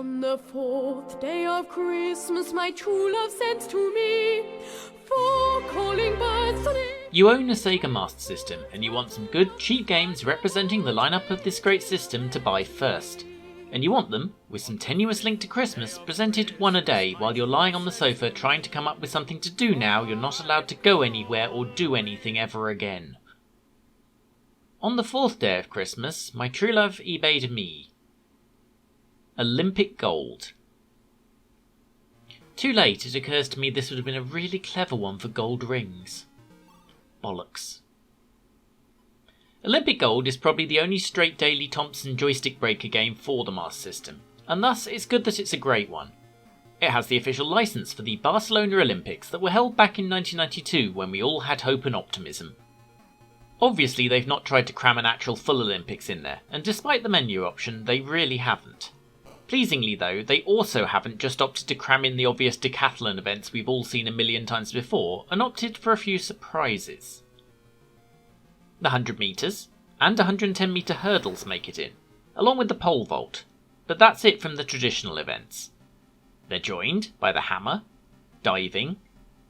On the 4th day of Christmas, my true love sends to me 4 calling birds. You own a Sega Master System and you want some good, cheap games representing the lineup of this great system to buy first. And you want them, with some tenuous link to Christmas, presented one a day while you're lying on the sofa trying to come up with something to do now you're not allowed to go anywhere or do anything ever again. On the 4th day of Christmas, my true love eBayed me Olympic Gold. Too late it occurs to me this would have been a really clever one for gold rings. Bollocks. Olympic Gold is probably the only straight Daley Thompson joystick breaker game for the Master System, and thus it's good that it's a great one. It has the official license for the Barcelona Olympics that were held back in 1992 when we all had hope and optimism. Obviously they've not tried to cram an actual full Olympics in there, and despite the menu option, they really haven't. Pleasingly though, they also haven't just opted to cram in the obvious decathlon events we've all seen a million times before, and opted for a few surprises. The 100 metres and 110 metre hurdles make it in, along with the pole vault, but that's it from the traditional events. They're joined by the hammer, diving,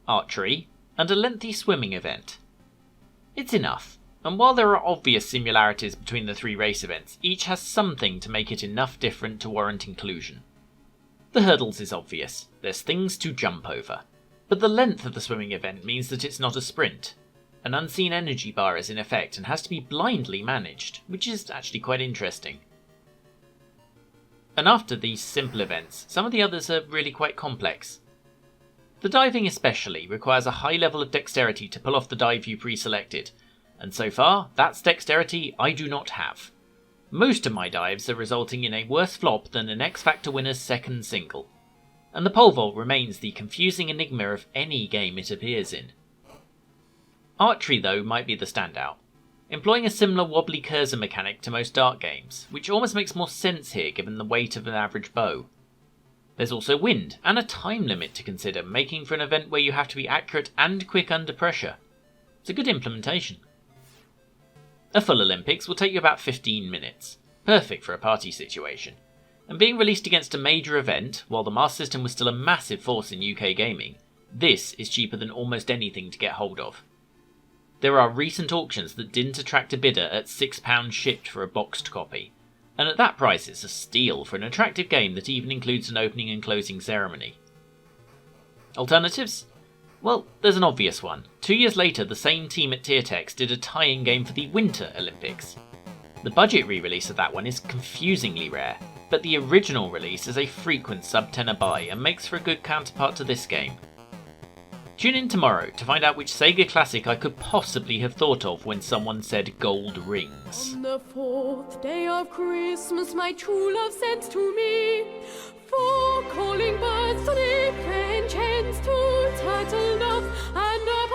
archery, and a lengthy swimming event. It's enough, and while there are obvious similarities between the 3 race events, each has something to make it enough different to warrant inclusion. The hurdles is obvious, there's things to jump over, but the length of the swimming event means that it's not a sprint. An unseen energy bar is in effect and has to be blindly managed, which is actually quite interesting. And after these simple events, some of the others are really quite complex. The diving especially requires a high level of dexterity to pull off the dive you pre-selected, and so far, that's dexterity I do not have. Most of my dives are resulting in a worse flop than an X Factor winner's second single. And the pole vault remains the confusing enigma of any game it appears in. Archery though might be the standout, employing a similar wobbly cursor mechanic to most dart games, which almost makes more sense here given the weight of an average bow. There's also wind, and a time limit to consider, making for an event where you have to be accurate and quick under pressure. It's a good implementation. A full Olympics will take you about 15 minutes, perfect for a party situation, and being released against a major event, while the Master System was still a massive force in UK gaming, this is cheaper than almost anything to get hold of. There are recent auctions that didn't attract a bidder at £6 shipped for a boxed copy, and at that price it's a steal for an attractive game that even includes an opening and closing ceremony. Alternatives? Well, there's an obvious one. 2 years later, the same team at Tiertex did a tie-in game for the Winter Olympics. The budget re-release of that one is confusingly rare, but the original release is a frequent sub-tenner buy and makes for a good counterpart to this game. Tune in tomorrow to find out which Sega classic I could possibly have thought of when someone said gold rings. On the 4th day of Christmas, my true love sends to me 4 calling birds, 3 French hens, 2 turtle doves, and a